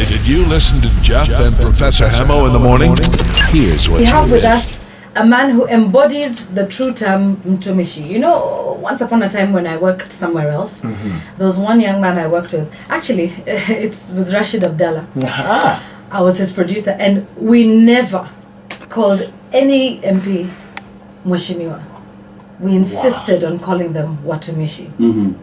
Did you listen to Jeff and Professor Hemo in the morning? Here's what we have with us a man who embodies the true term Mtumishii. You know, once upon a time when I worked somewhere else, there was one young man I worked with. Actually, it's with Rashid Abdallah. I was his producer, and we never called any MP Mheshimiwa. We insisted on calling them Watumishi.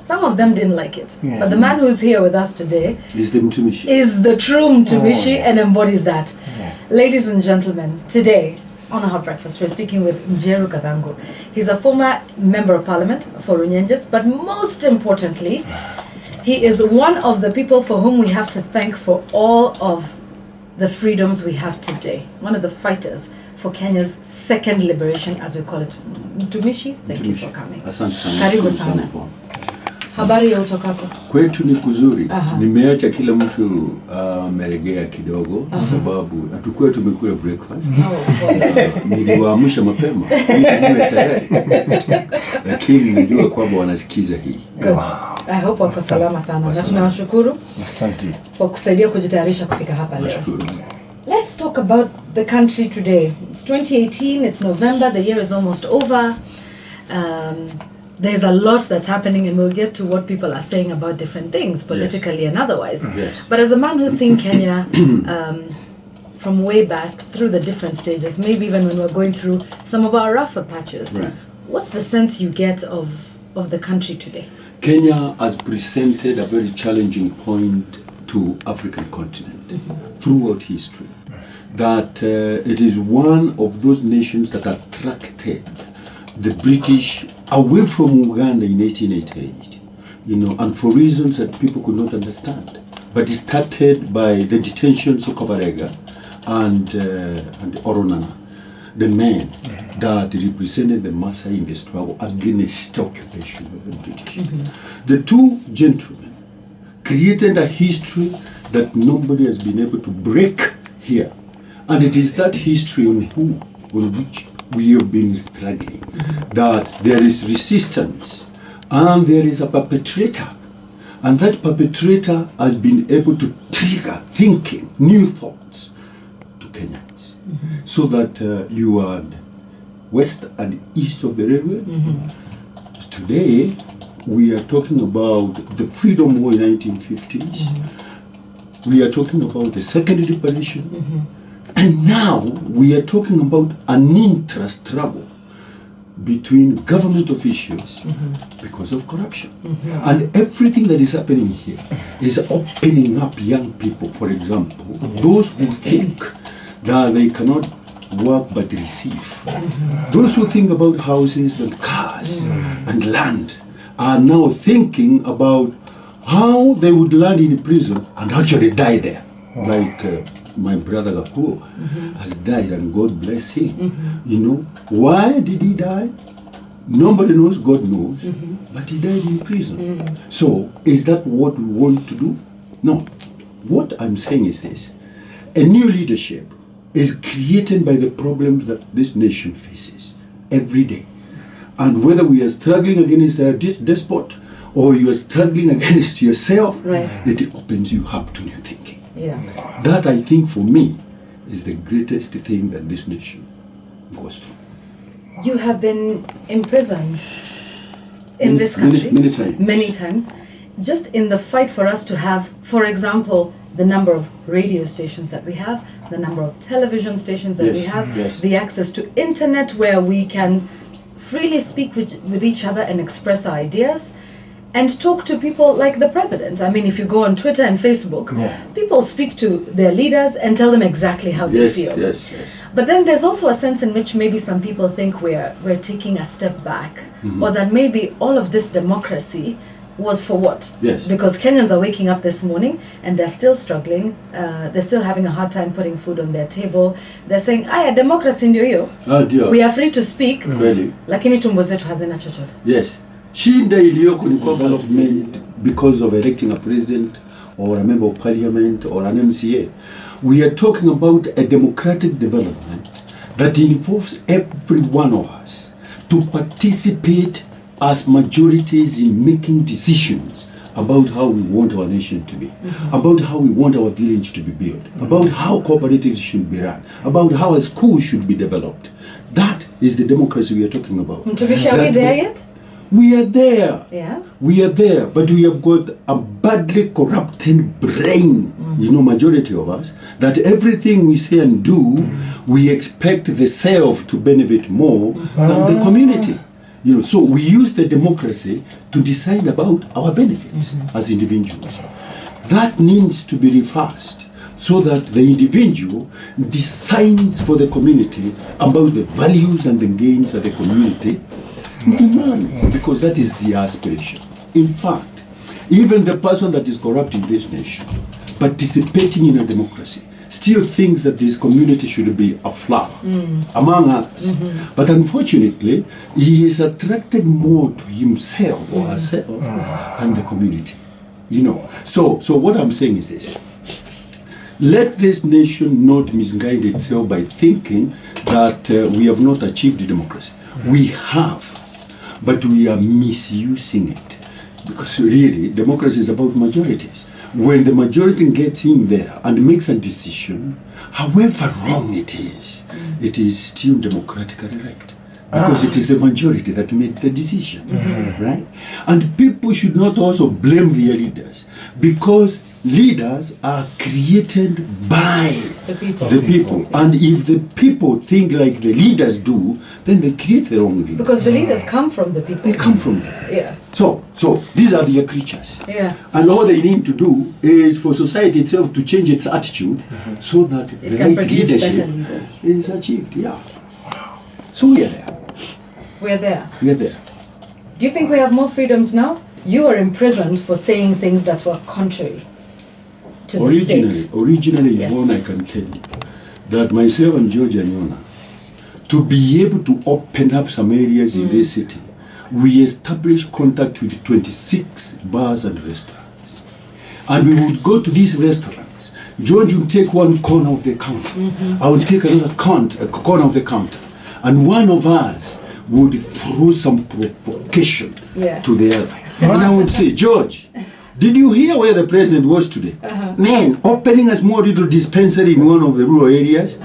Some of them didn't like it. Yes. But the man who's here with us today is the Mtumishii. Is the true Mtumishii and embodies that. Yes. Ladies and gentlemen, today on a Hot Breakfast, we're speaking with Njeru Kathangu. He's a former member of parliament for Runyenjes, but most importantly, he is one of the people for whom we have to thank for all of the freedoms we have today. One of the fighters for Kenya's second liberation, as we call it. Mtumishii, thank you for coming. Asante sana. Karibu sana. Habari ya utokako? Kwetu ni kuzuri. Nimeacha kila mtu meregea kidogo sababu hatukuwa tumekula breakfast. Niliwaamsha mapema. Niwe tayari. Lakini najua kwamba wanasikiza hii. Good. I hope wako salama sana. Na tunawashukuru. Asante. Kwa kusaidia kujitayarisha kufika hapa leo. Let's talk about the country today. It's 2018, it's November, the year is almost over. There's a lot that's happening, and we'll get to what people are saying about different things, politically and otherwise. Yes. But as a man who's seen Kenya from way back through the different stages, maybe even when we're going through some of our rougher patches, what's the sense you get of the country today? Kenya has presented a very challenging point to African continent throughout history. That it is one of those nations that attracted the British away from Uganda in 1888, you know, and for reasons that people could not understand. But it started by the detentions of Kabarega and Oronana, the men that represented the Maasai in the struggle against occupation of the British. The two gentlemen created a history that nobody has been able to break here. And it is that history on which we have been struggling, that there is resistance and there is a perpetrator. And that perpetrator has been able to trigger thinking, new thoughts to Kenyans. So that you are west and east of the railway. Today, we are talking about the Freedom War in 1950s. We are talking about the second liberation. And now we are talking about an interest struggle between government officials because of corruption. And everything that is happening here is opening up young people, for example, those who think that they cannot work but receive. Those who think about houses and cars and land are now thinking about how they would land in prison and actually die there. Like my brother Gafur has died, and God bless him. You know, why did he die? Nobody knows, God knows, but he died in prison. So, is that what we want to do? No. What I'm saying is this. A new leadership is created by the problems that this nation faces every day. And whether we are struggling against a despot or you are struggling against yourself, it opens you up to new thinking. That, I think, for me, is the greatest thing that this nation goes through. You have been imprisoned in this country many times. Just in the fight for us to have, for example, the number of radio stations that we have, the number of television stations that we have, the access to internet where we can freely speak with each other and express our ideas, and talk to people like the president. I mean, if you go on Twitter and Facebook, people speak to their leaders and tell them exactly how they feel. But then there's also a sense in which maybe some people think we're taking a step back, or that maybe all of this democracy was for what? Because Kenyans are waking up this morning and they're still struggling. They're still having a hard time putting food on their table. They're saying, "Aya, democracy ndio hiyo. We are free to speak, lakini tumbo zetu hazina chochote." Shinda iliyoko ni kwamba because of electing a president or a member of parliament or an MCA. We are talking about a democratic development that involves every one of us to participate as majorities in making decisions about how we want our nation to be, about how we want our village to be built, about how cooperatives should be run, about how a school should be developed. That is the democracy we are talking about. Mtumishii, are we there yet? We are there. Yeah. We are there, but we have got a badly corrupted brain, majority of us, that everything we say and do, we expect the self to benefit more than the community. So we use the democracy to decide about our benefits as individuals. That needs to be reversed so that the individual decides for the community about the values and the gains that the community demands, because that is the aspiration. In fact, even the person that is corrupt in this nation, participating in a democracy, still thinks that this community should be a flower among others. But unfortunately, he is attracted more to himself or herself and the community. So what I'm saying is this. Let this nation not misguide itself by thinking that we have not achieved democracy. We have, but we are misusing it. Because really, democracy is about majorities. When the majority gets in there and makes a decision, however wrong it is still democratically right. Because it is the majority that made the decision, right? And people should not also blame their leaders, because leaders are created by the people. And if the people think like the leaders do, then they create their own leaders. Because the leaders come from the people. They come from them. Yeah. So these are their creatures. Yeah. And all they need to do is for society itself to change its attitude so that the right leadership is achieved. Yeah. So we are there. We're there. We are there. Do you think we have more freedoms now? You were imprisoned for saying things that were contrary to the state. Originally, Yes. Yvonne, I can tell you that myself and George Anyona, to be able to open up some areas in this city, we established contact with 26 bars and restaurants. And we would go to these restaurants. George would take one corner of the counter. I would take another corner of the counter. And one of us would throw some provocation to the other. And I would say, George, did you hear where the president was today? Man, opening a small little dispensary in one of the rural areas.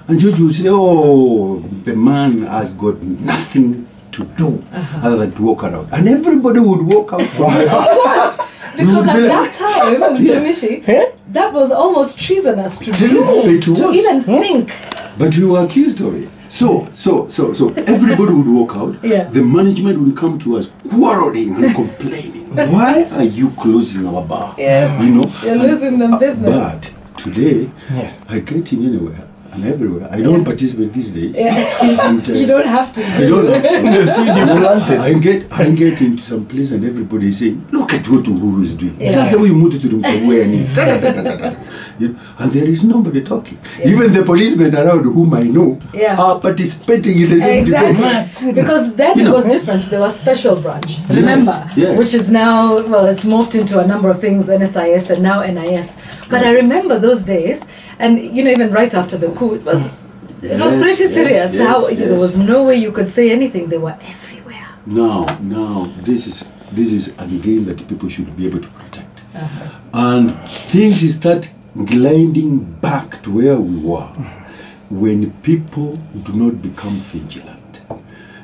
And George would say, oh, the man has got nothing to do other than to walk around. And everybody would walk out from there. Because at that time, Mtumishii, that was almost treasonous to do, to even think. But we were accused of it. So everybody would walk out. The management would come to us quarreling and complaining. Why are you closing our bar? Yes. You're losing them business. But today, I get in anywhere and everywhere. I don't participate these days. And, you don't have to. I don't have to. I get into some place and everybody is saying, look at what Uhuru is doing. That's the way you move to the and there is nobody talking. Even the policemen around whom I know are participating in the same debate. Because then it was different. There was special branch, remember, which is now, well, it's morphed into a number of things, NSIS and now NIS. But I remember those days, and even right after the coup, it was pretty serious. There was no way you could say anything. They were everywhere. Now, this is a game that people should be able to protect. And things start gliding back to where we were when people do not become vigilant.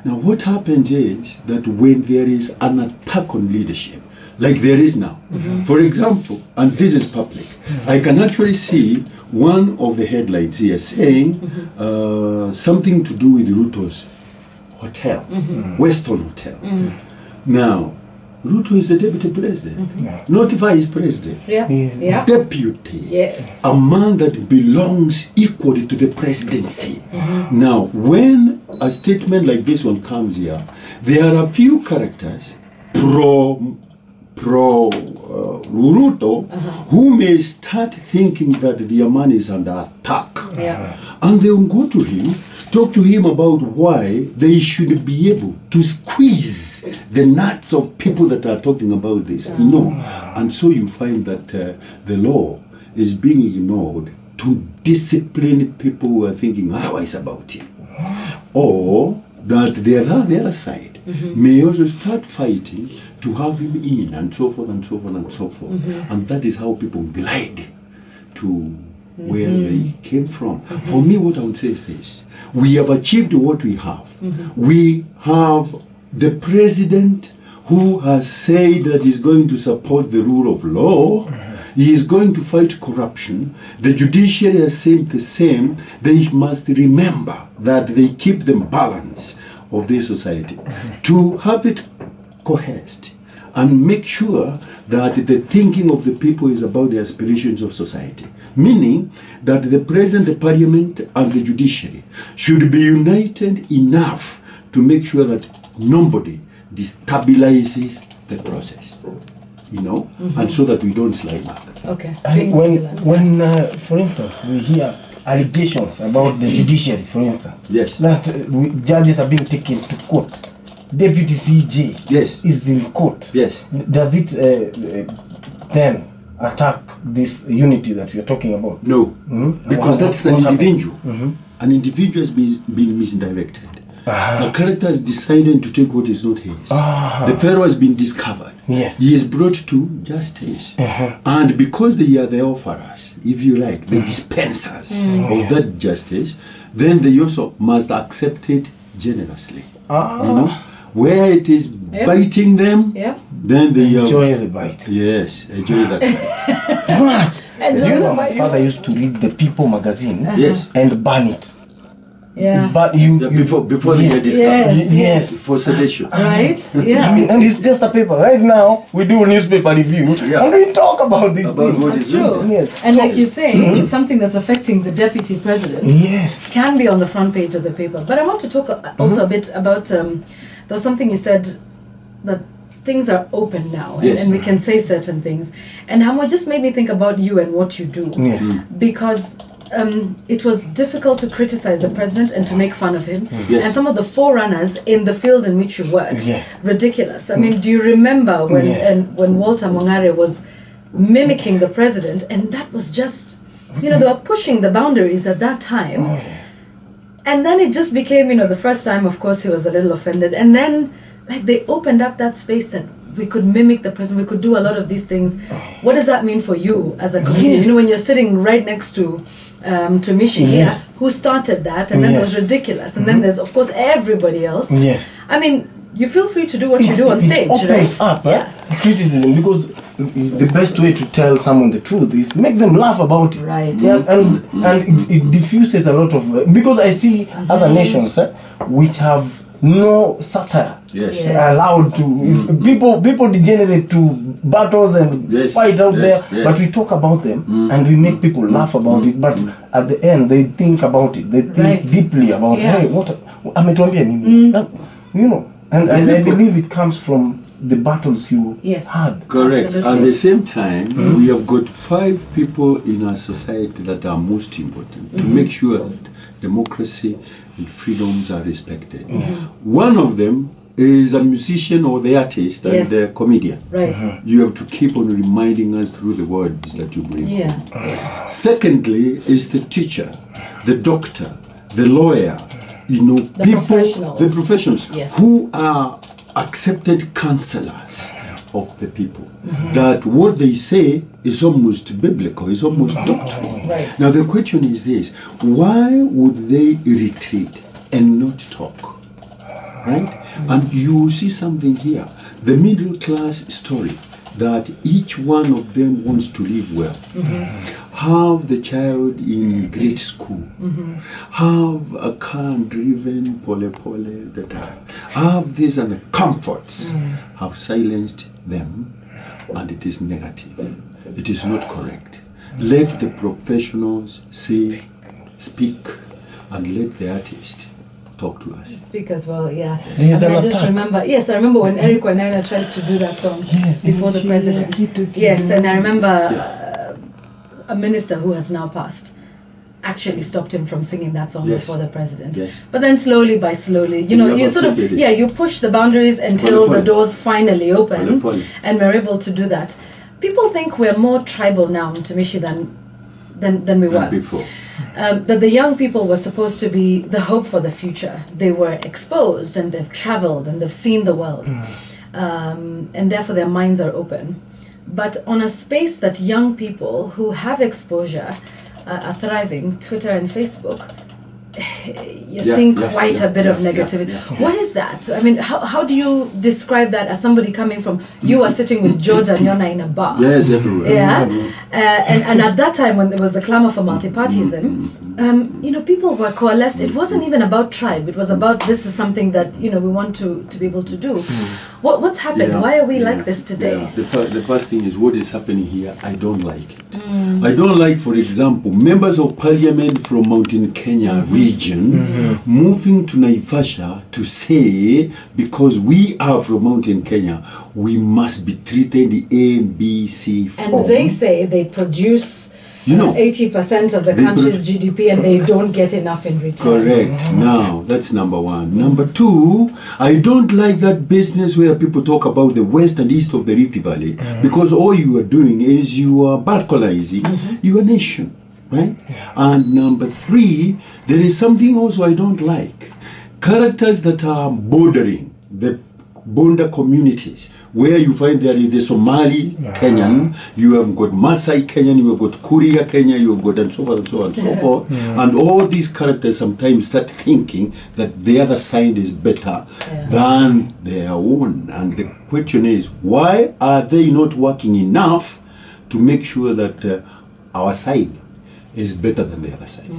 Now, what happens is that when there is an attack on leadership, like there is now, for example, and this is public, I can actually see one of the headlines here saying something to do with Ruto's hotel, Weston Hotel. Now, Ruto is the deputy president, not vice president. Deputy, a man that belongs equally to the presidency. Now, when a statement like this one comes here, there are a few characters pro Ruto who may start thinking that their man is under attack. And they will go to him, talk to him about why they should be able to squeeze the nuts of people that are talking about this. And so you find that the law is being ignored to discipline people who are thinking otherwise about him. Or that they are on the other side. may also start fighting to have him in, and so forth and so forth and so forth. And that is how people glide to where they came from. For me, what I would say is this: we have achieved what we have. We have the president who has said that he's going to support the rule of law. He is going to fight corruption. The judiciary has said the same. They must remember that they keep the balance of their society to have it cohesed and make sure that the thinking of the people is about the aspirations of society. Meaning that the president, the parliament, and the judiciary should be united enough to make sure that nobody destabilizes the process, and so that we don't slide back. Okay. When for instance, we hear allegations about the judiciary, for instance, yes, that judges are being taken to court, deputy CJ yes is in court, yes, does it then attack this unity that we are talking about? No, because that's an individual. An individual has been misdirected. The character has decided to take what is not his. The pharaoh has been discovered. Yes. He is brought to justice. And because they are the offerers, if you like, the dispensers of that justice, then they also must accept it generously. Where it is biting them, then they enjoy the bite. Yes, enjoy that bite. My father used to read the People magazine and burn it. But before they get discovered. Yes. For sedation. Right? Yeah. And it's just a paper. Right now, we do newspaper review and we talk about this thing. That's true. Yes. And like you say, it's something that's affecting the deputy president. Yes. Can be on the front page of the paper. But I want to talk also a bit about, there was something you said that things are open now and we can say certain things. And Hamo just made me think about you and what you do. Because it was difficult to criticize the president and to make fun of him. And some of the forerunners in the field in which you work, ridiculous. I mean, do you remember when Walter Mongare was mimicking the president, and that was just, they were pushing the boundaries at that time. And then it just became, the first time, of course, he was a little offended. And then, they opened up that space that we could mimic the president, we could do a lot of these things. What does that mean for you as a comedian? When you're sitting right next to Mtumishii here, who started that, and then it was ridiculous. And then there's, of course, everybody else. I mean, you feel free to do what you do on stage, opens up criticism, because the best way to tell someone the truth is make them laugh about it. Right. And it diffuses a lot of... because I see other nations which have no satire allowed to... People degenerate to battles and fight out there, but we talk about them and we make people laugh about it, but at the end they think about it. They think deeply about, hey, what... ametuambia nini? And I believe it comes from the battles you had. Correct. Absolutely. At the same time, we have got 5 people in our society that are most important to make sure that democracy and freedoms are respected. One of them is a musician or the artist and the comedian. Right. You have to keep on reminding us through the words that you bring. Secondly is the teacher, the doctor, the lawyer, the professionals who are accepted counselors of the people. That what they say is almost biblical, is almost doctrinal. Now the question is this: why would they retreat and not talk? Right? And you see something here, the middle class story, that each one of them wants to live well. Have the child in great school. Have a car driven pole that have this, and the comforts have silenced them, and it is negative. It is not correct. Let the professionals speak, and let the artist talk to us. Speak as well, I just remember, I remember when Eric Wainaina tried to do that song before the president. And I remember a minister who has now passed actually stopped him from singing that song before the president. But then slowly by slowly, you sort of, you push the boundaries until the doors finally open, and we're able to do that. People think we're more tribal now, Mtumishii, than than we were. Before. That the young people were supposed to be the hope for the future. They were exposed and they've traveled and they've seen the world. And therefore their minds are open. But on a space that young people who have exposure are thriving, Twitter and Facebook, you're seeing quite a bit of negativity. What is that? I mean, how do you describe that as somebody coming from, you are sitting with George and Yona in a bar? Yes, everywhere. Yeah. And at that time when there was the clamor for multipartyism, you know, people were coalesced. It wasn't even about tribe. It was about, this is something that, you know, we want to be able to do. What's happened? Why are we like this today? The first thing is, what is happening here, I don't like it. I don't like, for example, members of parliament from Mountain Kenya region moving to Naivasha to say, because we are from Mountain Kenya, we must be treated the A and B, C form. And they say they produce 80% of the country's GDP and they don't get enough in return. Correct. Now, that's number one. Number two, I don't like that business where people talk about the west and east of the Rift Valley, because all you are doing is you are balkanizing your nation, right? And number three, there is something also I don't like. Characters that are bordering the border communities, where you find there is the Somali Kenyan, you have got Maasai Kenyan, you have got Kuria Kenya, you have got and so forth and so on and so forth. And all these characters sometimes start thinking that the other side is better than their own. And the question is, why are they not working enough to make sure that our side is better than the other side?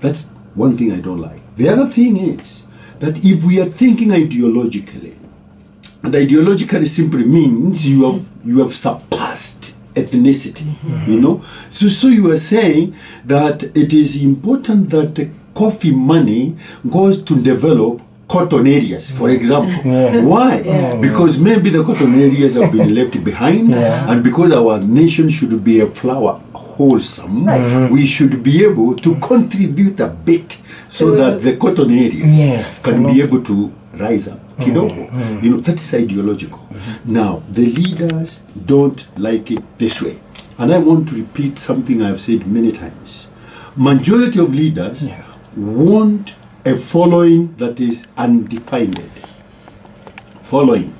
That's one thing I don't like. The other thing is that if we are thinking ideologically, and ideologically simply means you have surpassed ethnicity, you know. So you are saying that it is important that coffee money goes to develop cotton areas, for example. Why? Because maybe the cotton areas have been left behind, and because our nation should be a flower wholesome, we should be able to contribute a bit so that the cotton areas can be able to rise up. You know, that's ideological. Now, the leaders don't like it this way. And I want to repeat something I've said many times. Majority of leaders want a following that is undefined. Following.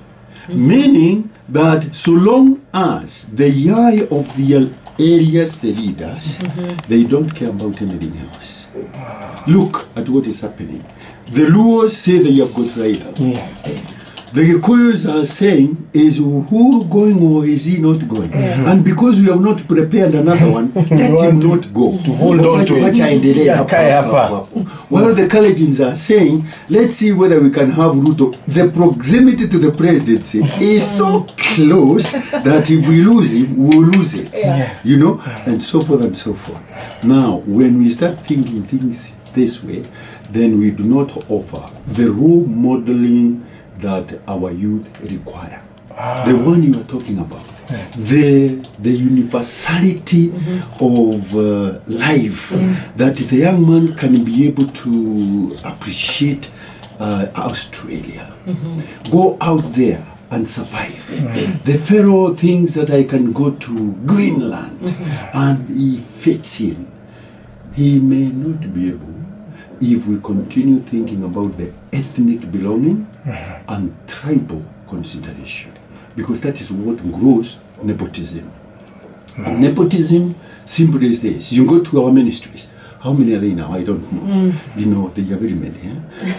Meaning that so long as the eye of the areas, the leaders, they don't care about anything else. Look at what is happening. The Luos say they have got right. The Gikuyus are saying, is Uhuru going or is he not going? And because we have not prepared another one, let him not go. To hold on to it. While the Kalejins are saying, let's see whether we can have Ruto. The proximity to the presidency is so close that if we lose him, we'll lose it. You know, and so forth and so forth. Now, when we start thinking things this way, then we do not offer the role modeling that our youth require. The one you are talking about. The universality of life, that the young man can be able to appreciate Australia. Go out there and survive. The fellow thinks that I can go to Greenland and he fits in. He may not be able, if we continue thinking about the ethnic belonging and tribal consideration, because that is what grows nepotism. And nepotism simply is this: you go to our ministries. How many are they now? I don't know. You know, they are very many.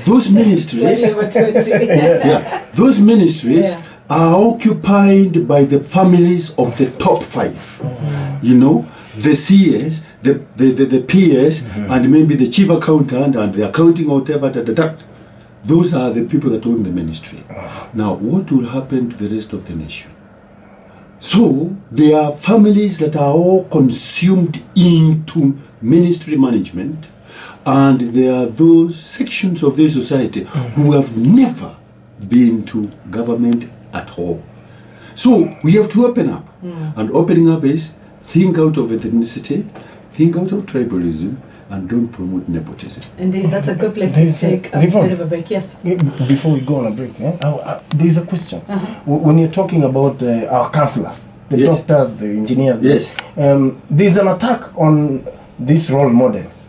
Those ministries, those ministries are occupied by the families of the top 5. You know, the CS, the PS, and maybe the chief accountant and the accounting or whatever. Those are the people that own the ministry. Now, what will happen to the rest of the nation? So, there are families that are all consumed into ministry management, and there are those sections of the society who have never been to government at all. So, we have to open up. And opening up is think out of ethnicity, think out of tribalism, and don't promote nepotism. Indeed, that's a good place to take a bit of a break. Yes. Before we go on a break, there is a question. When you're talking about our councillors, the doctors, the engineers. Yes. There's an attack on these role models.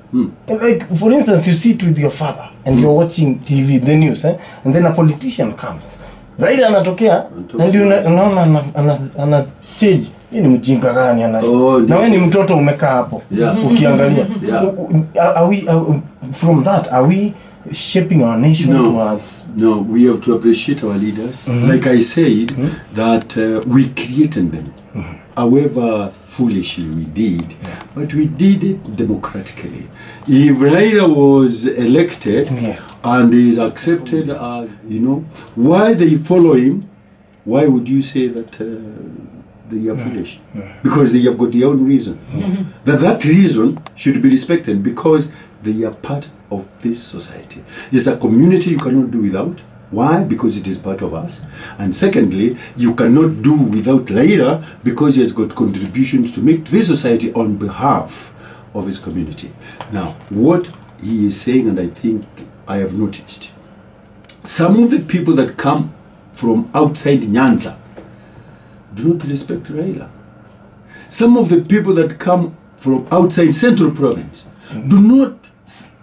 Like, for instance, you sit with your father and you're watching TV, the news, and then a politician comes. Right, anatokea, and you ana change. Ni mjinga gani ana. Na wewe ni mtoto umekaa hapo. Ukiangalia. Are we from that, are we shaping our nation towards? No, we have to appreciate our leaders. Like I said, that we created them. However foolishly we did, but we did it democratically. If Raila was elected and is accepted as, why they follow him, why would you say that they are foolish? Because they have got their own reason. That reason should be respected because they are part of this society. It's a community you cannot do without. Why? Because it is part of us. And secondly, you cannot do without Raila because he has got contributions to make to this society on behalf of his community. Now, what he is saying, and I think I have noticed, some of the people that come from outside Nyanza do not respect Raila. Some of the people that come from outside Central Province do not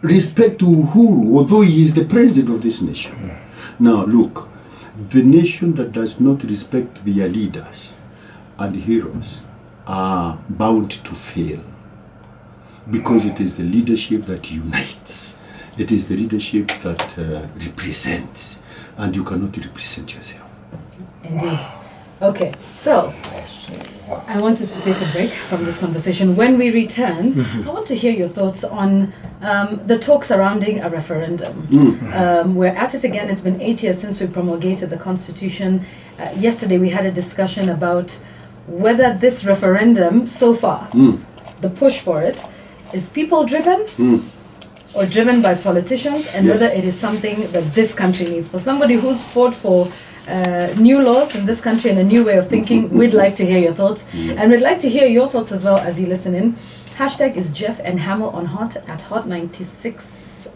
respect Uhuru, although he is the president of this nation. Now, look, the nation that does not respect their leaders and heroes are bound to fail because it is the leadership that unites. It is the leadership that represents, and you cannot represent yourself. Indeed. Okay, so I want us to take a break from this conversation. When we return, I want to hear your thoughts on the talk surrounding a referendum. We're at it again. It's been 8 years since we promulgated the Constitution. Yesterday we had a discussion about whether this referendum, so far, the push for it, is people-driven or driven by politicians, and whether it is something that this country needs. For somebody who's fought for new laws in this country and a new way of thinking, we'd like to hear your thoughts. And we'd like to hear your thoughts as well as you listen in. Hashtag is Jeff and Hamo on Hot at Hot96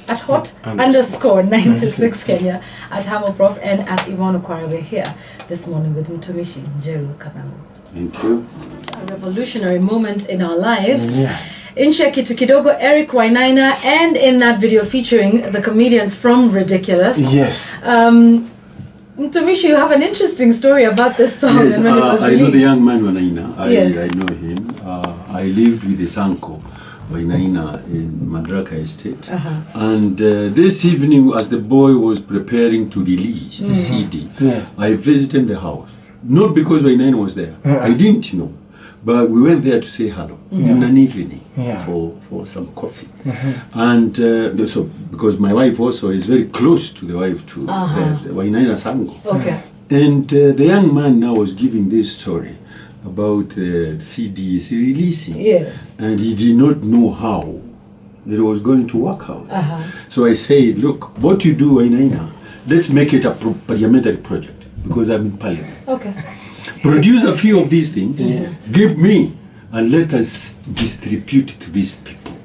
at Hot underscore 96 Kenya, at Hamo Prof, and at Yvonne Okwara. We're here this morning with Mtumishii, Njeru, Kathangu. Thank you. A revolutionary moment in our lives. Insha Kitu Kidogo, Eric Wainaina, and in that video featuring the comedians from Ridiculous. Mtumishii, you have an interesting story about this song and when it was released. I know the young man Wainaina. I know him. I lived with his uncle Wainaina in Madaraka Estate. And this evening, as the boy was preparing to release the CD, I visited the house. Not because Wainaina was there. I didn't know. But we went there to say hello in an evening for some coffee. And so, because my wife also is very close to the wife to Wainaina Sango. And the young man now was giving this story about the CD is releasing. And he did not know how it was going to work out. So I said, look, what you do, Wainaina, let's make it a parliamentary project because I'm in parliament. Produce a few of these things, give me, and let us distribute to these people.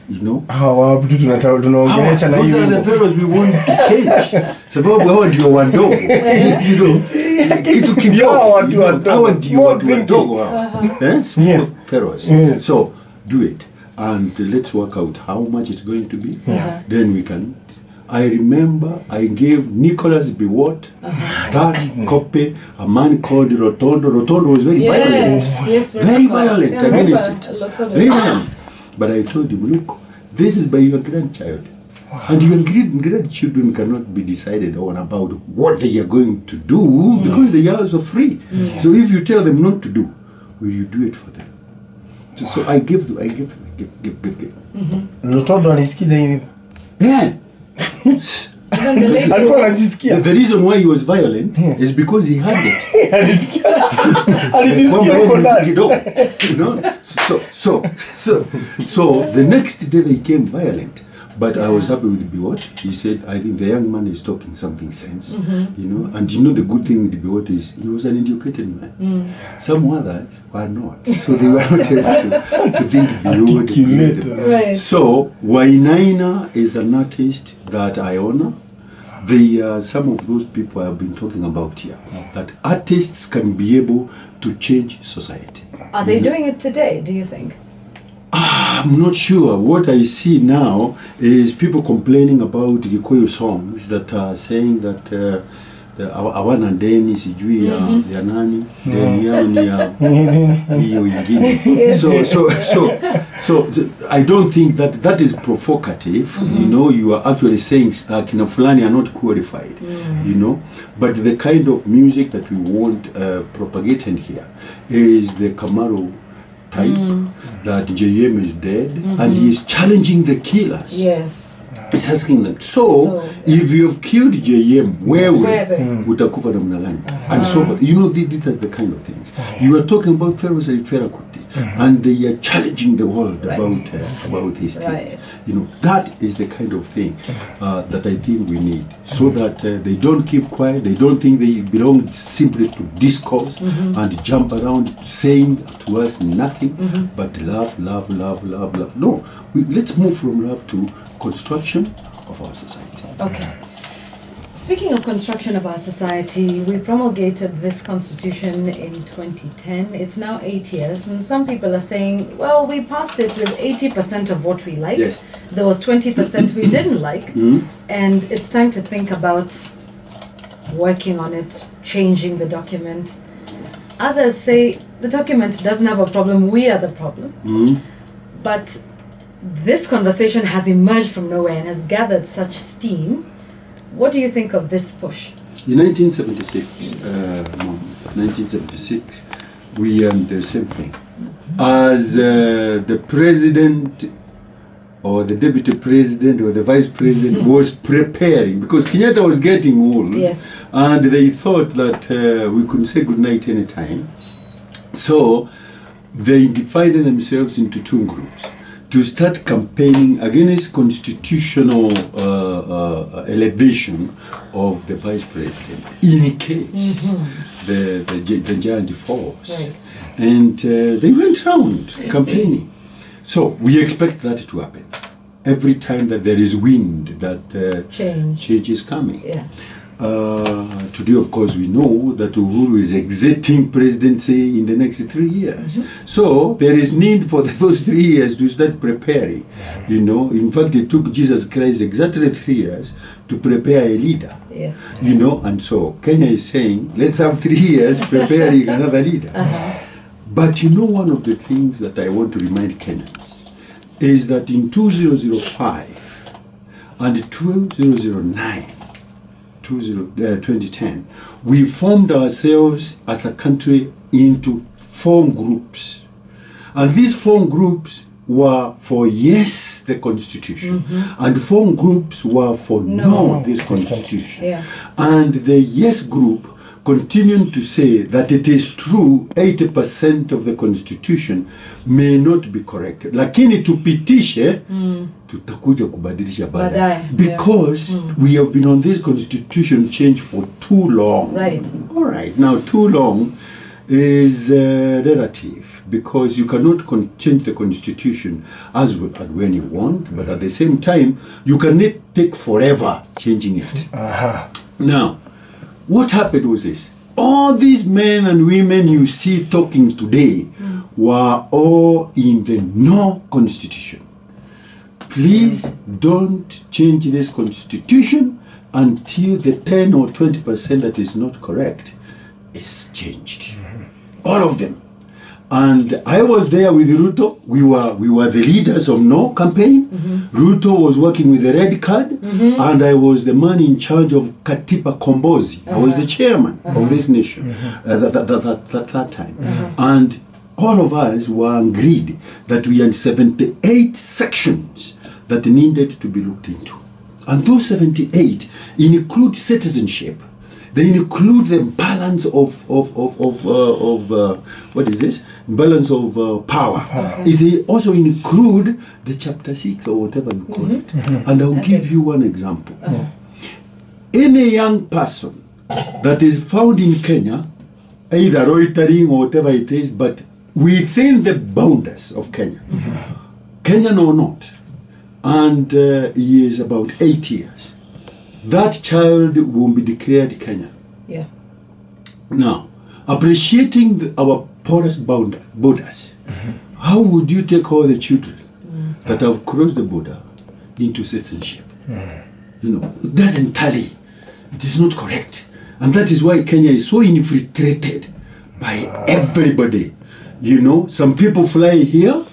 You know? Those are the fellows we want to change. Sababu hawa ndio wadogo. You know? Kitu kidogo. Hawa ndio watu wadogo. Small fellows. So, do it. And let's work out how much it's going to be. Then we can. I remember I gave Nicholas Biwott that copy, a man called Rotondo. Rotondo was very violent. Very violent against it. Very violent. But I told him, look, this is by your grandchild. And your grandchildren cannot be decided on about what they are going to do because they are also free. So if you tell them not to do, will you do it for them? So I give. Rotondo alisikiza hivi. The reason why he was violent is because he had it. So the next day they came violent. But I was happy with Biwott. He said, I think the young man is talking something sense. You know, and you know the good thing with Biwott is he was an educated man. Some others were not. So they were not able to think Biwott. So Wainaina is an artist that I honor. They are some of those people I have been talking about here, that artists can be able to change society. Are they doing it today, do you think? I'm not sure. What I see now is people complaining about Gikuyu songs that are saying that awana deni sijui ya nani deni yao ni ya hiyo ingine. So I don't think that is provocative. You know, you are actually saying kina fulani are not qualified. You know, but the kind of music that we want propagated here is the Kamaru type, that JM is dead and he is challenging the killers. Yes. It's asking them, so if you have killed JM, where utakufa namna gani? And so forth. You know, these are the kind of things. You are talking about Pharaoh Kuti, and they are challenging the world about his things. You know, that is the kind of thing that I think we need, so that they don't keep quiet, they don't think they belong simply to discourse and jump around saying to us nothing but love, love, love, love, love. No, let's move from love to construction of our society. Okay. Speaking of construction of our society, we promulgated this constitution in 2010. It's now 8 years, and some people are saying, well, we passed it with 80% of what we liked. Yes. There was 20% we didn't like, and it's time to think about working on it, changing the document. Others say the document doesn't have a problem, we are the problem. But this conversation has emerged from nowhere and has gathered such steam. What do you think of this push? In 1976, we had the same thing. As the president or the deputy president or the vice president was preparing, because Kenyatta was getting old, and they thought that we couldn't say goodnight anytime. So they divided themselves into two groups to start campaigning against constitutional elevation of the vice president in case the giant falls. Right. And they went around campaigning. So we expect that to happen every time that there is wind, that change is coming. Yeah. Today, of course, we know that Uhuru is exiting presidency in the next 3 years. So there is need for those 3 years to start preparing. You know, in fact, it took Jesus Christ exactly 3 years to prepare a leader. Yes. You know, and so Kenya is saying, let's have 3 years preparing another leader. But you know, one of the things that I want to remind Kenyans is that in 2005 and 2009, 2010, we formed ourselves as a country into 4 groups. And these 4 groups were for yes, the constitution, and 4 groups were for no, this constitution. Yeah. And the yes group continuing to say that it is true 80% of the constitution may not be correct, lakini tupitishe tutakuja kubadilisha baadaye, because we have been on this constitution change for too long. Right. All right, now too long is relative, because you cannot change the constitution as and when you want, but at the same time you cannot take forever changing it. Now, what happened was this: all these men and women you see talking today were all in the no constitution. Please don't change this constitution until the 10 or 20% that is not correct is changed. All of them. And I was there with Ruto. We were the leaders of no campaign. Ruto was working with the red card, and I was the man in charge of Katiba Kombozi. I was the chairman of this nation that time. And all of us were agreed that we had 78 sections that needed to be looked into. And those 78 include citizenship. They include the balance of what is this? Balance of power. They also include the chapter 6 or whatever you call it. And I will give you one example. Any young person that is found in Kenya, either loitering or whatever it is, but within the boundaries of Kenya, Kenyan or not, and he is about 8 years, that child will be declared Kenyan. Yeah. Now, appreciating our porous borders, how would you take all the children that have crossed the border into citizenship? You know, it doesn't tally. It is not correct. And that is why Kenya is so infiltrated by everybody. You know, some people fly here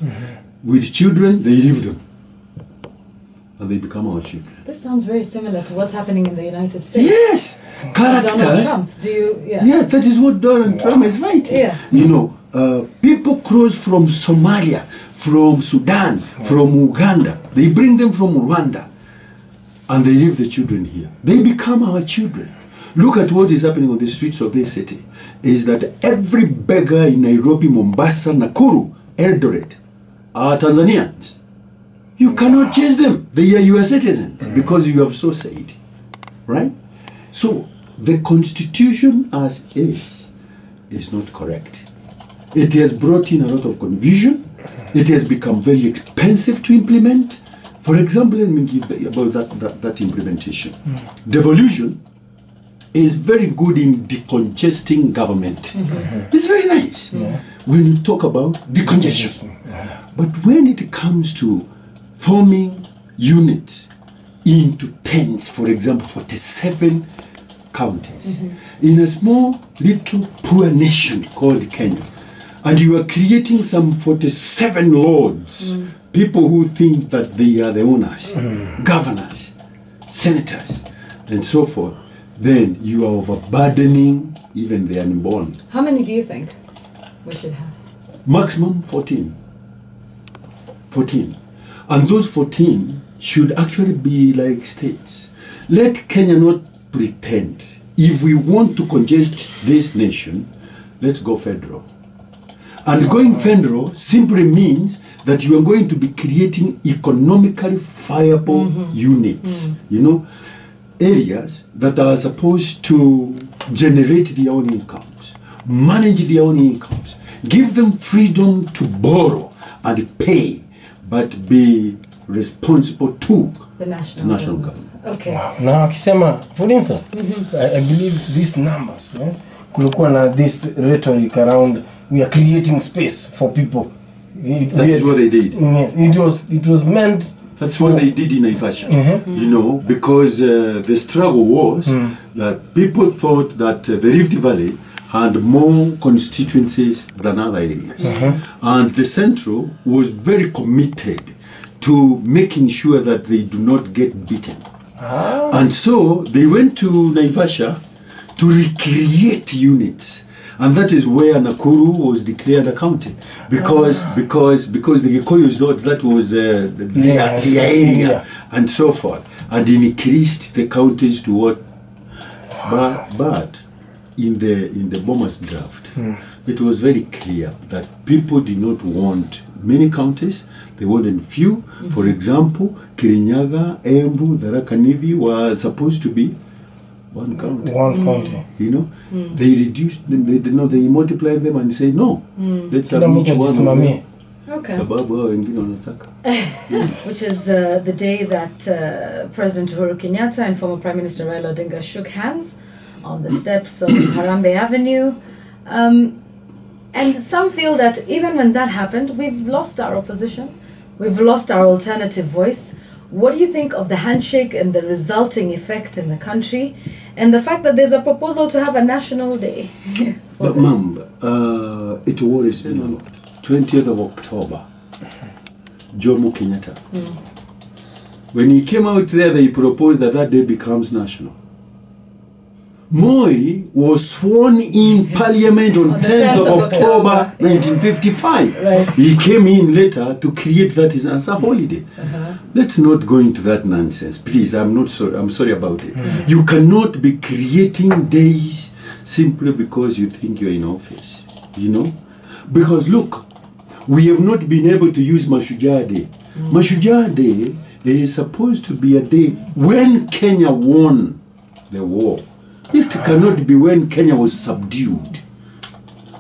with children, they leave them. And they become our children. This sounds very similar to what's happening in the United States. Yes! Characters. Donald Trump. Do you, Yeah, that is what Donald Trump is fighting. Yeah. You know, people cross from Somalia, from Sudan, from Uganda. They bring them from Rwanda. And they leave the children here. They become our children. Look at what is happening on the streets of this city. Is that every beggar in Nairobi, Mombasa, Nakuru, Eldoret are Tanzanians. You cannot change them. They are your citizens because you have so said. Right? So, the constitution as is not correct. It has brought in a lot of confusion. It has become very expensive to implement. For example, let me give about that implementation. Devolution is very good in decongesting government. It's very nice when you talk about decongestion. But when it comes to forming units into tens, for example, 47 counties, in a small, little, poor nation called Kenya, and you are creating some 47 lords, people who think that they are the owners, governors, senators, and so forth, then you are overburdening even the unborn. How many do you think we should have? Maximum 14. 14. And those 14 should actually be like states. Let Kenya not pretend. If we want to congest this nation, let's go federal. And going federal simply means that you are going to be creating economically viable units, you know, areas that are supposed to generate their own incomes, manage their own incomes, give them freedom to borrow and pay, but be responsible to the national government. Okay. Now, akisema, for instance, I believe these numbers, kulikuwa na this rhetoric around we are creating space for people. That's what they did. Yes, it was meant. That's what they did in Naivasha. You know, because the struggle was that people thought that the Rift Valley had more constituencies than other areas. And the Central was very committed to making sure that they do not get beaten. And so they went to Naivasha to recreate units. And that is where Nakuru was declared a county. Because the Gikoyus thought that was their area and so forth. And increased the counties to what? But in the Bomas draft, it was very clear that people did not want many counties. They wanted few. For example, Kirinyaga, Embu, Tharaka Nithi were supposed to be one county. One county. You know, they reduced them. They did not. They multiplied them and say no. Let's have each one of them. Okay. Which is the day that President Uhuru Kenyatta and former Prime Minister Raila Odinga shook hands on the steps of Harambee Avenue. And some feel that even when that happened, we've lost our opposition. We've lost our alternative voice. What do you think of the handshake and the resulting effect in the country, and the fact that there's a proposal to have a national day? But Ma'am, it worries me a lot. 20th of October, Jomo Kenyatta. When he came out there, they proposed that that day becomes national. Moi was sworn in Parliament on 10th of October 1955. Right. He came in later to create that as a holiday. Let's not go into that nonsense, please. I'm sorry about it. You cannot be creating days simply because you think you're in office. You know? Because look, we have not been able to use Mashujaa Day. Mashujaa Day is supposed to be a day when Kenya won the war. It cannot be when Kenya was subdued.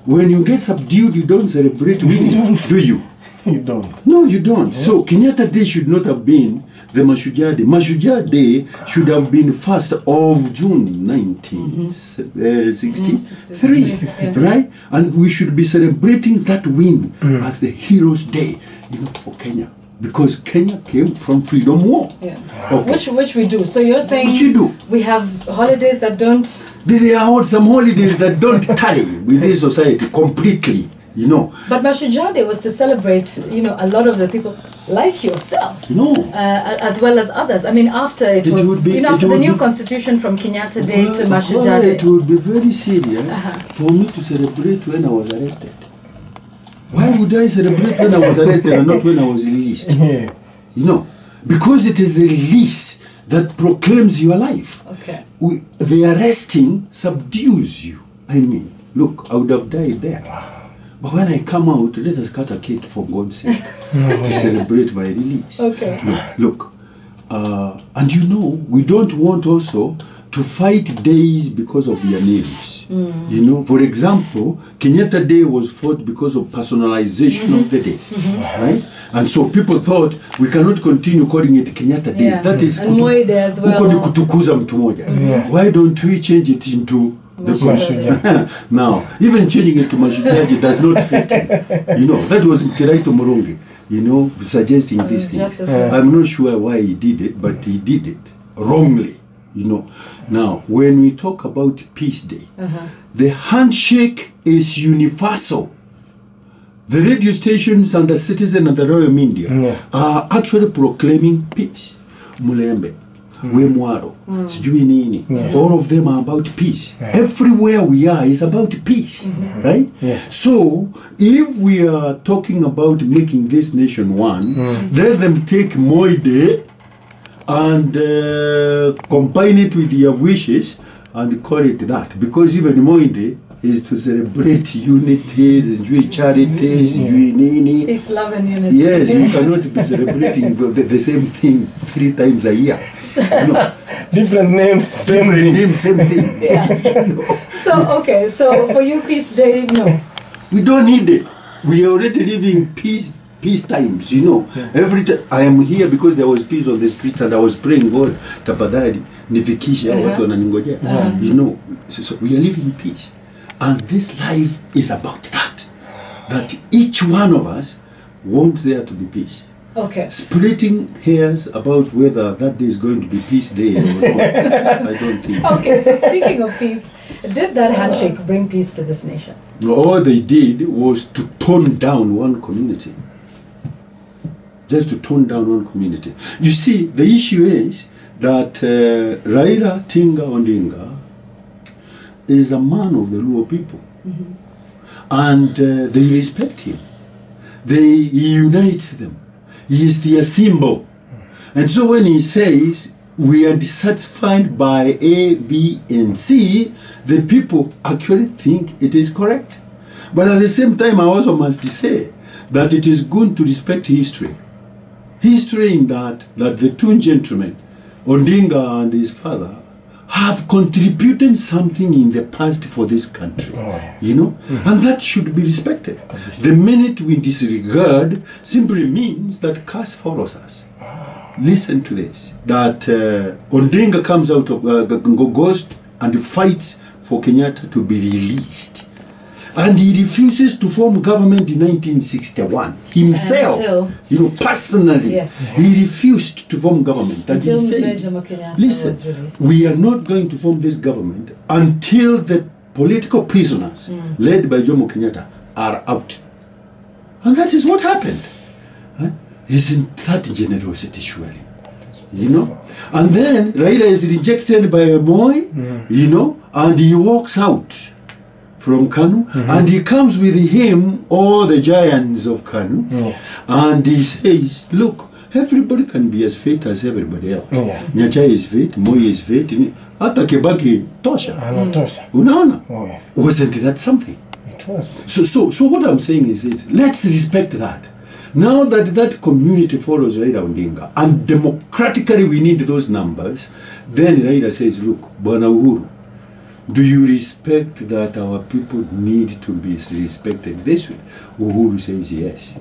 When you get subdued, you don't celebrate winning, do you? You don't. No, you don't. So Kenyatta Day should not have been the Mashujaa Day. Mashujaa Day should have been 1st of June 1963, right? And we should be celebrating that win as the Heroes' Day, for Kenya. Because Kenya came from freedom war. Yeah. Okay. Which we do. So you're saying we have holidays that don't... There are some holidays that don't tally with this society completely, But Mashujaa Day was to celebrate, a lot of the people like yourself. As well as others. I mean, after after the new constitution from Kenyatta Day to Mashujaa Day. It would be very serious for me to celebrate when I was arrested. Why would I celebrate when I was arrested and not when I was released? Because it is the release that proclaims your life. Okay. The arresting subdues you. I mean, look, I would have died there. But when I come out, let us cut a cake for God's sake to celebrate my release. Okay. Look, and we don't want also to fight days because of their names. For example, Kenyatta Day was fought because of personalization of the day, right? And so people thought we cannot continue calling it Kenyatta Day. Yeah. That is and Moi Day as well. Why don't we change it into the Now, even changing it to Mashujaa does not fit. That was Kiraito Morongi, suggesting these things. I'm not sure why he did it, but he did it wrongly. Now, when we talk about Peace Day, the handshake is universal. The radio stations and the Citizen and the Royal Media are actually proclaiming peace. Mulembe, Wemwaro, sijui nini. All of them are about peace. Everywhere we are is about peace, right? So, if we are talking about making this nation one, let them take Moi Day and combine it with their wishes and call it that. Because even Moi Day is to celebrate unity, enjoy charities, enjoy nini. Peace, love and unity. Yes, you cannot be celebrating the same thing 3 times a year. Different names, same thing. So for you, Peace Day, no. We don't need it. We are already living peace times, Every time I am here because there was peace on the streets and I was praying, God, tafadhali nifikishe watu wananingojea. So we are living peace. And this life is about that each one of us wants there to be peace. Okay. Splitting hairs about whether that day is going to be Peace Day or not, I don't think. Okay, so speaking of peace, did that handshake bring peace to this nation? All they did was to tone down one community. Just to tone down one community. You see, the issue is that Raila Tinga Ondinga is a man of the Luo people. And they respect him. He unites them. He is their symbol. And so when he says, we are dissatisfied by A, B, and C, the people actually think it is correct. But at the same time, I also must say that it is good to respect history. History in that the 2 gentlemen, Ondinga and his father, have contributed something in the past for this country, and that should be respected. The minute we disregard simply means that curse follows us. Listen to this, that Ondinga comes out of Ghost and fights for Kenyatta to be released. And he refuses to form government in 1961. Himself, personally, he refused to form government. And he said, listen, we are not going to form this government until the political prisoners led by Jomo Kenyatta are out. And that is what happened. Isn't that generosity, surely? And then Raila is rejected by Moi, and he walks out from Kanu, and he comes with him all the giants of Kanu, and he says, look, everybody can be as fit as everybody else. Nyachai is fit, Moi is fit, hata Kibaki tosha. Unaona? Wasn't that something? It was. So what I'm saying is this, let's respect that. Now that community follows Raila Ondinga, and democratically we need those numbers, then Raila says, look, Bwana Uhuru, do you respect that our people need to be respected this way? Uhuru says yes.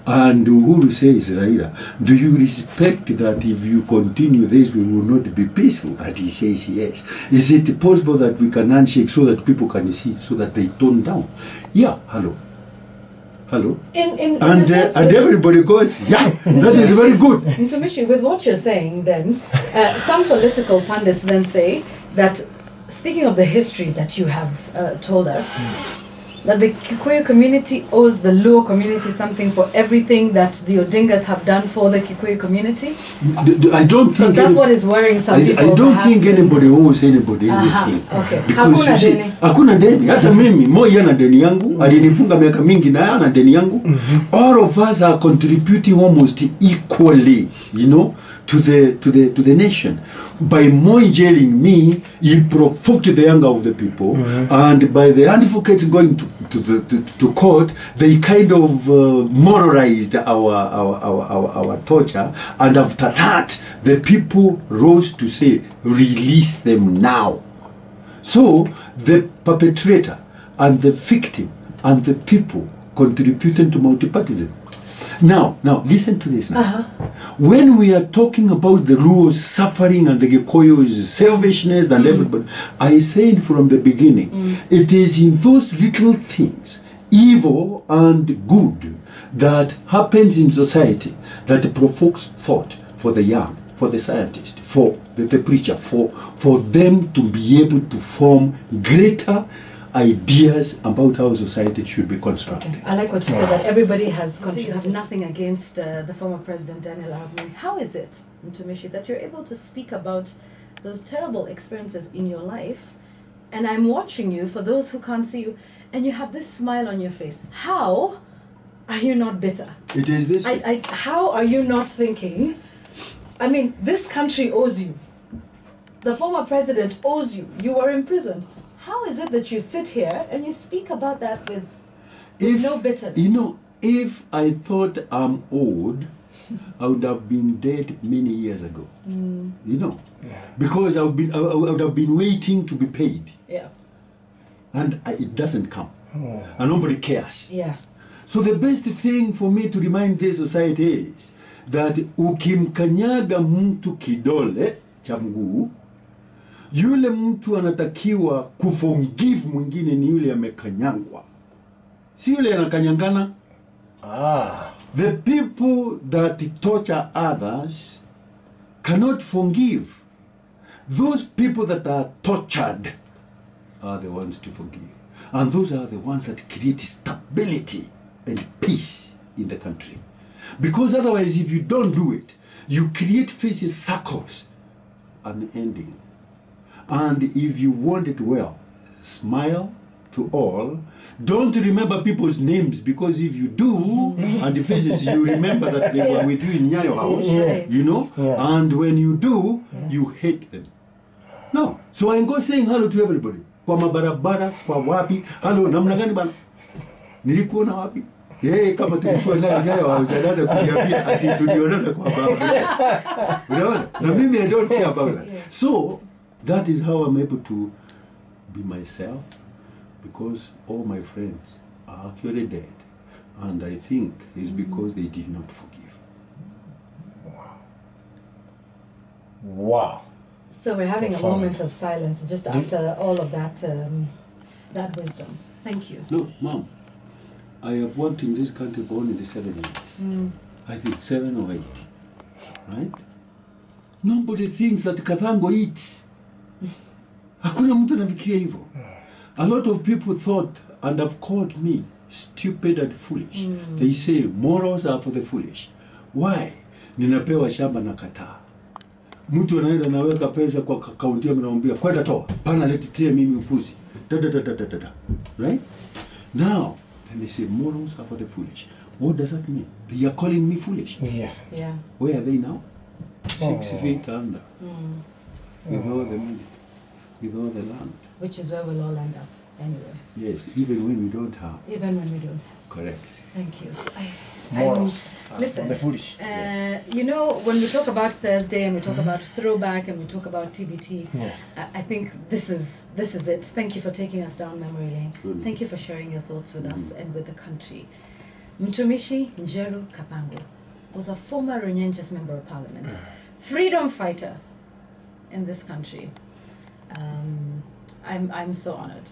And Uhuru says, Raila, do you respect that if you continue this, we will not be peaceful? And he says, yes. Is it possible that we can handshake so that people can see, so that they tone down? Yeah, hello. And everybody goes, yeah, that is very good. Mtumishii, with what you're saying then, some political pundits then say that, speaking of the history that you have told us, that the Kikuyu community owes the Luo community something for everything that the Odingas have done for the Kikuyu community? I don't think... Because that's what is worrying some people. I don't think anybody owes anybody anything. Okay. Because you see, hakuna deni. Hata mimi, moja na deni yangu, alinifunga miaka mingi na ana deni yangu. All of us are contributing almost equally, you know, to the nation. By Moi jailing me, he provoked the anger of the people, and by the advocates going to court, they kind of moralized our torture, and after that, the people rose to say, release them now. So the perpetrator and the victim and the people contributed to multipartism. Now, listen to this now. When we are talking about the Luo's suffering and the Gikoyo's selfishness and everybody, I said from the beginning, it is in those little things, evil and good, that happens in society that provokes thought for the young, for the scientist, for the preacher, for them to be able to form greater ideas about how society should be constructed. Okay. I like what you said, that everybody has contributed. You have nothing against the former President Daniel Arap Moi. How is it, Mtumishii, that you're able to speak about those terrible experiences in your life, and I'm watching you, for those who can't see you, and you have this smile on your face? How are you not bitter? It is this. How are you not thinking, I mean, this country owes you. The former president owes you. You were imprisoned. How is it that you sit here and you speak about that with no bitterness? You know, if I thought I'm old, I would have been dead many years ago. You know, because I would have been waiting to be paid. Yeah. And it doesn't come. And nobody cares. Yeah. So the best thing for me to remind this society is that ukimkanyaga mtu kidole cha mguu, yule mtu anatakiwa kuforgive mwingine ni yule amekanyangwa. Si yule anakanyangana. The people that torture others cannot forgive. Those people that are tortured are the ones to forgive. And those are the ones that create stability and peace in the country. Because otherwise, if you don't do it, you create vicious circles unending. And if you want it well, smile to all. Don't remember people's names, because if you do, and the faces, you remember that they were with you in Nyayo house, you know? And when you do, you hate them. No. So I'm going saying hello to everybody. Kwa mabarabara, kwa wapi, hello, namna gani bana? Nilikuona wapi? Kama tulikuwa nayo Nyayo house, anaanza kuniambia ati tulionana kwa baba. Unaona? Na mimi I don't care about that. So that is how I'm able to be myself, because all my friends are actually dead. And I think it's because they did not forgive. Wow. So we're having a moment of silence just after all of that, that wisdom. Thank you. No, Mom, I have worked in this country for only 7 years. I think 7 or 8. Right? Nobody thinks that Kathangu eats. Hakuna mtu anafikiria hivyo. A lot of people thought and have called me stupid and foolish. They say morals are for the foolish. Why? Ninapewa shamba na kataa. Mtu anaenda naweka pesa kwa akaunti yangu, naambia kwenda toa, pana letitie mimi upuzi. Right? Now, then they say morals are for the foolish. What does that mean? They are calling me foolish. Yes. Yeah. Where are they now? 6 feet under. With all the money. With all the land. Which is where we'll all end up, anyway. Yes, even when we don't have. Even when we don't have. Correct. Thank you. Morals. Listen, the foolish. You know, when we talk about Thursday and we talk about throwback and we talk about TBT, I think this is it. Thank you for taking us down memory lane. Thank you for sharing your thoughts with us and with the country. Mtumishii Njeru Kathangu was a former Runyenjes Member of Parliament, freedom fighter in this country. I'm so honored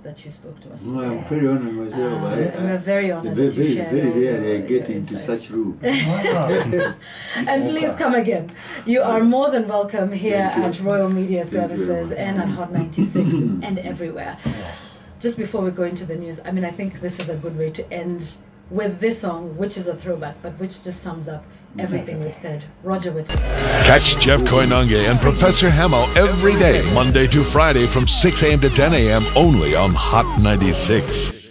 that you spoke to us today. I'm very honored myself. And we're very honored that you shared very rarely I your get into insights. such room. And please come again. You are more than welcome here at Royal Media Services and at Hot 96 and everywhere. Yes. Just before we go into the news, I mean, I think this is a good way to end with this song, which is a throwback, but which just sums up everything we've said. Roger Whittaker. Catch Jeff Koinange and Professor Hemo every day, Monday to Friday from 6 a.m. to 10 a.m. only on Hot 96.